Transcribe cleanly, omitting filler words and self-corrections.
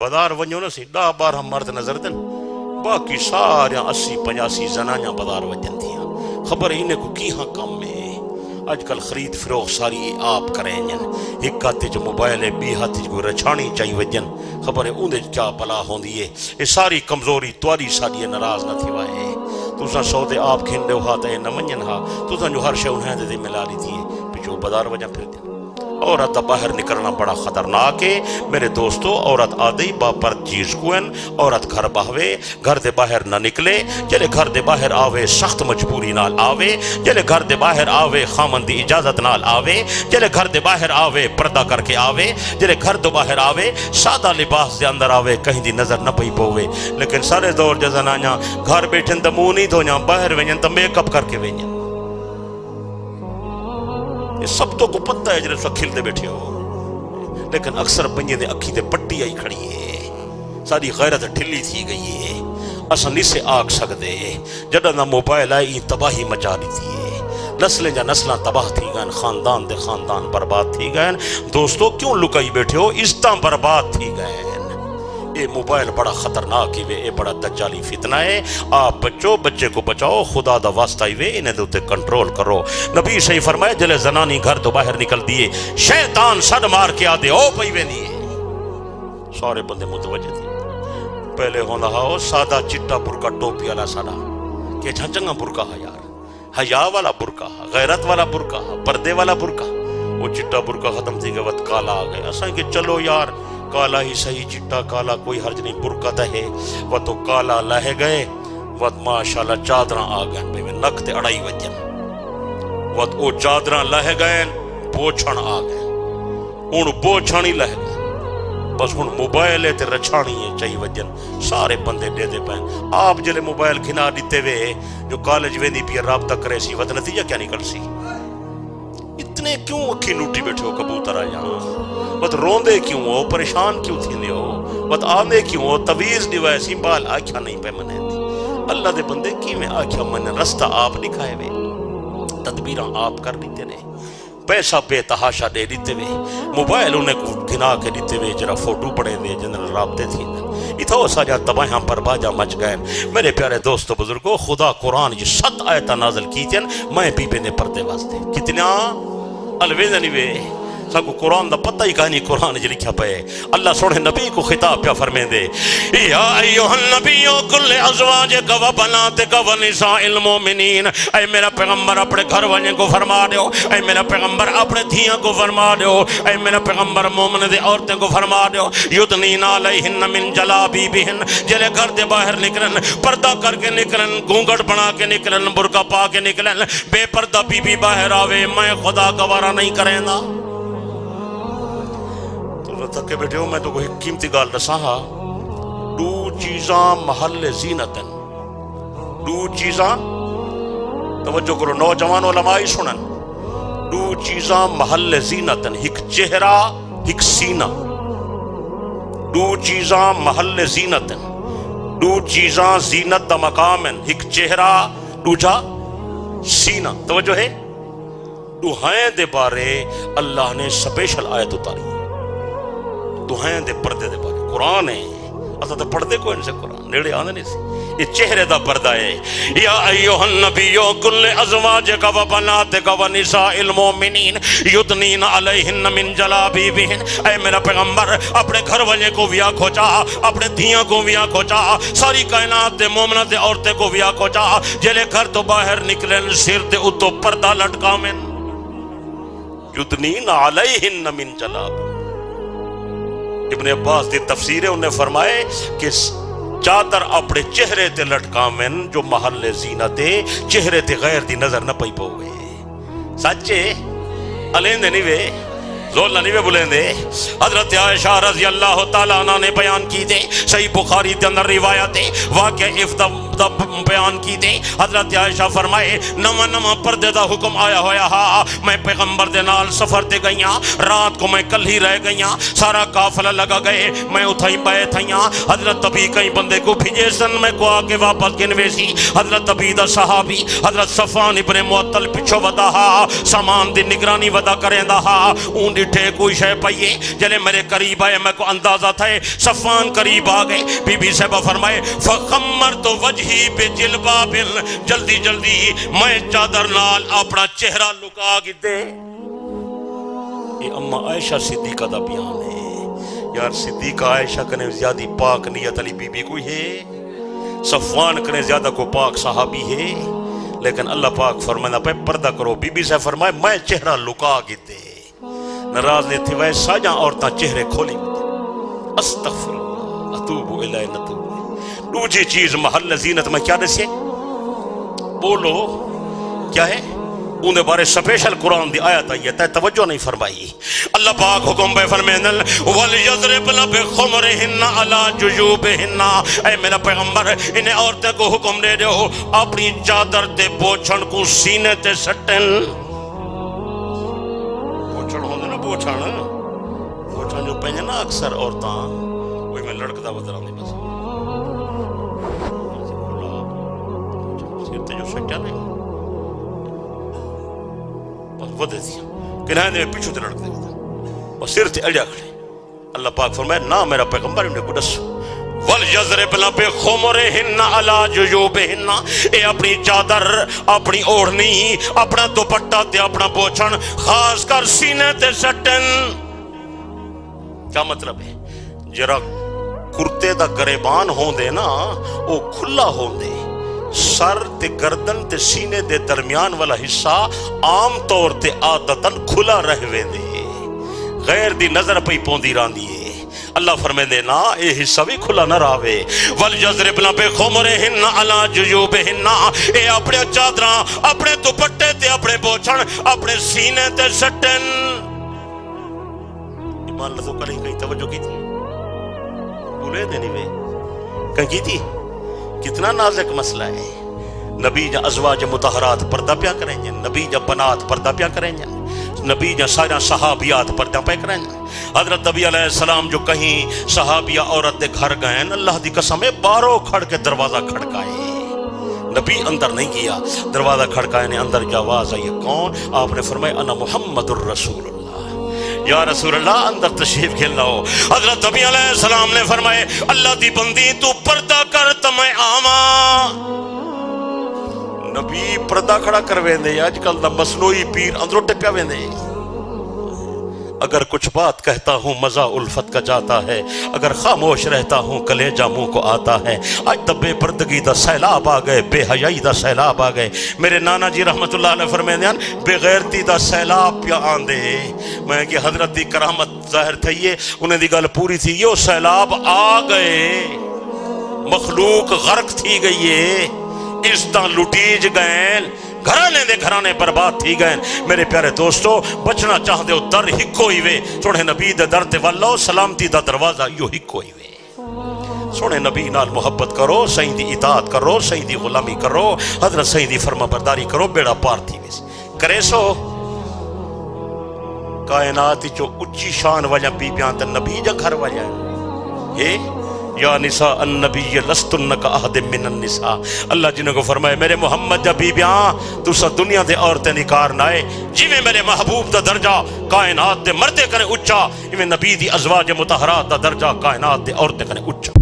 بازار ونجو نہ سی 10-12 مرد نظر دن باقی سارے 80-85 زنانیاں بازار وجن تھیاں خبر انہیں کو کی ہاں کم ہے آج کل خرید فروخت ساری آپ کریں جن ایک ہاتھ جو موبائل ہے بی ہاتھ جو رچھانی چاہیے وجن خبر ہے اندر کیا بلا ہوندی ہے یہ ساری کمزوری تواری ساری ناراض نہ تھی وائے تو سودے آپ کھن دے ہاتھ ہے نہ منجن ہا تو جو ہر شے انہیں دے ملا لی تھی پچھو بازار وجہ پھر دیں عورت باہر نکلنا بڑا خطرناک ہے میرے دوستو عورت آدھی با پر چیز کوئن عورت گھر باہوے گھر دے باہر نہ نکلے جلے گھر دے باہر آوے سخت مجبوری نال آوے جلے گھر دے باہر آوے خامن دی اجازت نال آوے جلے گھر دے باہر آوے پردہ کر کے آوے جلے گھر دے باہر آوے سادہ لباس دے اندر آوے کہیں دی نظر نہ پئی پوے لیکن سارے دور جزن آنیا گھر بیٹھن دا منہ نہیں دھویا باہر وینجن تا میک اپ کر کے وینجن یہ سب تو کو پتہ ہے جنہیں سو کھلتے بیٹھے ہو لیکن اکثر بنجے دے اکھی دے پٹی آئی کھڑی ہے ساری غیرت ٹھلی تھی گئی ہے اسا نہیں سے آگ سکتے جڑا نہ موبائل آئی تباہی مچا لی تھی نسلیں جا نسلیں تباہ تھی گئن خاندان دے خاندان برباد تھی گئن دوستو کیوں لکائی بیٹھے ہو عزتاں برباد تھی گئن یہ موبائل بڑا خطرناک ہی وے یہ بڑا دجالی فتنہ ہے آپ بچو بچے کو بچاؤ خدا دا واسطہ ہی وے انہیں دوتے کنٹرول کرو نبی صحیح فرمائے جلے زنانی گھر تو باہر نکل دیئے شیطان سڑ مار کے آدھے او پئی وے دیئے سارے بندے متوجہ تھے پہلے ہونا ہاؤ سادہ چٹا برکا ٹوپی والا سادہ کہ جھنچنگا برکا ہے یار حیا والا برکا غیرت والا برکا پردے والا برکا وہ چٹا برکا ختم تھی گئے وقت کالا آ گئے ایسا کہ چلو یار کالا ہی صحیح چٹا کالا کوئی حرج نہیں برکا دہے وہ تو کالا لہے گئے وہ ماشاءاللہ چادران آ گئے بے میں نکتے اڑائی وجن وہ او چادران لہے گئے بوچھن آ گئے ان بوچھن ہی لہے گئے بس ان موبائل تے رچھانی ہے چاہی وجن سارے بندے دے دے پائیں آپ جلے موبائل کھنا دیتے ہوئے جو کالج ویندی پی رابطہ کرے سی وقت نتیجہ کیا نکل سی اتنے کیوں اکھی نوٹی بیٹھے ہو کبوتر آیا وقت روندے کیوں ہو پریشان کیوں تھی ہو وقت آنے کیوں ہو تویز دیوائے سنبال آکھا نہیں پہ منے دی اللہ دے بندے کی میں آکھا منے رستہ آپ نکھائے ہوئے تدبیران آپ کر لیتے رہے پیسہ بے تحاشا دے دیتے ہوئے موبائل انہیں کو گنا کے دیتے ہوئے جرا فوٹو پڑے دے جنرل رابطے تھی اتھو ساجا تباہاں پر باجا مچ گئے میرے پیارے دوست و بزرگو خدا قرآن یہ 7 آیتہ نازل کی تھیں میں بی نے پردے واسطے کتنا الویزنی وے ساکو قرآن دا پتہ ہی کہانی قرآن جو لکھا پہ اللہ سوڑے نبی کو خطاب پیا فرمین دے یا ایوہ النبیو کل ازواجک و بناتک و نساء المومنین اے میرا پیغمبر اپنے گھر والے کو فرما دیو اے میرا پیغمبر اپنے دھیاں کو فرما دیو اے میرا پیغمبر مومن دے عورتیں کو فرما دیو یدنین علیہن من جلابی بہن جلے گھر دے باہر نکلن پردہ کر کے نکلن گونگٹ بنا کے نکلن برکہ پا کے نکلن بے پردہ بی بی باہر آوے میں خدا گوارا نہیں کریں گا تھکے بیٹھے ہو میں تو کوئی قیمتی گال رسا ہا دو چیزاں محل زینتن دو چیزاں توجہ کرو نوجوان علماء سنن دو چیزاں محل زینتن ایک چہرہ ایک سینہ دو چیزاں محل زینتن دو چیزاں زینت دا مقامن ایک چہرہ دوجا سینہ توجہ ہے دو ہیں دے بارے اللہ نے سپیشل آیت اتاری دوہائیں دے پردے دے بارے قرآن ہے اتا تو پردے کو ان سے قرآن نیڑے آنے نہیں سی یہ چہرے دا پردہ ہے یا ایوہ النبیو کل ازواجک و بناتک و نساء المومنین یدنین علیہن من جلابی بہن اے میرا پیغمبر اپنے گھر والے کو ویا کھوچا اپنے دھیاں کو ویا کھوچا ساری کائنات دے مومنات دے عورتیں کو ویا کھوچا جلے گھر تو باہر نکلن سر تے اتو پردہ لٹکا من یدنین علیہن من جلابی ابن عباس دی تفسیر ہے انہیں فرمائے کہ چادر اپنے چہرے تے لٹکاویں جو محل زینتے چہرے تے غیر دی نظر نہ پئی پوے سچے الیندے نہیں وے زولنا نہیں وے بلیندے حضرت عائشہ رضی اللہ تعالیٰ عنہ نے بیان کی تھے صحیح بخاری دے اندر روایت ہے واقعہ دا بیان کی دے. حضرت عائشہ فرمائے نواں نواں پردے دا حکم آیا ہویا ہا, میں پیغمبر دے نال سفر تے گئیاں, رات کو میں کل ہی رہ گئیاں, سارا قافلہ لگا گئے, میں اتھائی بائے تھائیاں. حضرت ابھی کئی بندے کو بھیجے سن, میں کو آکے واپس گنوے سی. حضرت ابھی دا صحابی حضرت صفوان ابن معطل پچھو ودا ہا, سامان دی نگرانی ودا کریں دا ہا. اون ڈٹھے کوئی شے پئیے, جلے میرے قریب آئے میں کو اندازہ تھا صفوان قریب آ گئے. بی بی صاحبہ فرمائے فخمرت وجہی بجلباب, جلدی جلدی میں چادر نال اپنا چہرہ لکا گدے. یہ اما عائشہ صدیقہ دا بیان ہے. یار صدیقہ عائشہ کنے زیادہ پاک نیت علی بی بی کوئی ہے, صفوان کنے زیادہ کو پاک صحابی ہے, لیکن اللہ پاک فرمانا پہ پردہ کرو. بی بی سے فرمائے میں چہرہ لکا گدے. ناراض نے تھے وہ ساجاں عورتاں چہرے کھولی استغفر اللہ اتوب الیہ نتوب. دوسری چیز محل زینت میں کیا دسے بولو کیا ہے, انہیں بارے سپیشل قرآن دی آیت آئی ہے, توجہ نہیں فرمائی. اللہ پاک حکم بے فرمینل وَلْيَضْرِبْنَ بِخُمُرِهِنَّ عَلَى جُيُوبِهِنَّ, اے میرا پیغمبر انہیں عورتیں کو حکم دے دو اپنی چادر تے بوچھن کو سینے تے سٹن. بوچھن ہوندے نا, بوچھن جو پہنے نا اکثر عورتاں وہی میں لڑکتا بدرہ نہیں بس سیرتے جو سٹیا نہیں ودے دیا کنہاں نے پیچھو تے لڑکتے اور سر تے اڑیا کھڑے. اللہ پاک فرمائے نا میرا پیغمبر انہیں کو دسو وَلْيَضْرِبْنَ بِخُمُرِهِنَّ عَلَى جُيُوبِهِنَّ, اے اپنی چادر اپنی اوڑھنی اپنا دوپٹہ تے اپنا بوچھن خاص کر سینے تے سٹن. کیا مطلب ہے, جرا کرتے دا گریبان ہوندے نا وہ کھلا ہوندے, سر تے گردن تے سینے دے درمیان والا حصہ عام طور تے عادتاً کھلا رہ ویندے, غیر دی نظر پئی پوندی راندی ہے. اللہ فرمیندے نا اے حصہ بھی کھلا نہ راوے. وَلْيَضْرِبْنَ بِخُمُرِهِنَّ عَلَى جُيُوبِهِنَّ, اے اپنے چادراں اپنے دوپٹے تے اپنے بوچھن اپنے سینے تے سٹن. ایمان لذو کہیں کہیں توجہ کی تھی بولے دے نہیں وے کہیں کی تھی. کتنا نازک مسئلہ ہے. نبی جا ازواج مطہرات پردہ پیا کریں جن, نبی جا بنات پردہ پیا کریں جن, نبی جا سارا صحابیات پردہ پیا کریں جن. حضرت نبی علیہ السلام جو کہیں صحابیہ عورت دے گھر گئے, اللہ دی قسم ہے باروں کھڑ کے دروازہ کھڑکائے, نبی اندر نہیں کیا, دروازہ کھڑکائے نے اندر جو آواز آئی کون, آپ نے فرمایا انا محمد الرسول اللہ, یا رسول اللہ اندر تشریف کھیل لاؤ. حضرت نبی علیہ السلام نے فرمائے اللہ دی بندی تو پردہ کر تو میں آواں. نبی پردہ کھڑا کر ویندے, آج کل دا مصنوعی پیر اندروں ٹپیا ویندے. اگر کچھ بات کہتا ہوں مزہ الفت کا جاتا ہے, اگر خاموش رہتا ہوں کلیجہ منہ کو آتا ہے. آج تو بے پردگی دا سیلاب آ گئے, بے حیائی دا سیلاب آ گئے. میرے نانا جی رحمت اللہ علیہ فرمیندے ہیں بے غیرتی دا سیلاب پیا آندے. میں کہ حضرت دی کرامت ظاہر تھئیے, انہیں دی گل پوری تھی, یہ سیلاب آ گئے, مخلوق غرق تھی گئی ہے, اس طرح لٹیج گئے, گھرانے برباد تھی گئے. میرے پیارے دوستو بچنا چاہتے ہو در ہکو ہی وے, سوڑے نبی دے در تے والو سلامتی دا دروازہ یو ہکو ہی وے. سوڑے نبی نال محبت کرو, صحیح دی اطاعت کرو, صحیح دی غلامی کرو, حضرت صحیح دی فرما برداری کرو, بیڑا پار تھی وے. کرے سو کائنات جو اچھی شان وجہ بی بیان تے نبی جا گھر وجہ ہے. یا نساء النبی لستن کا احد من النساء, اللہ جنہوں کو فرمائے میرے محمد جا بی بیاں تو سا دنیا دے عورتیں نکار نائے, جی میں میرے محبوب دا درجہ کائنات دے مردے کرے اچھا, ایویں نبی دی ازواج مطہرات دا درجہ کائنات دے عورتیں کرے اچھا.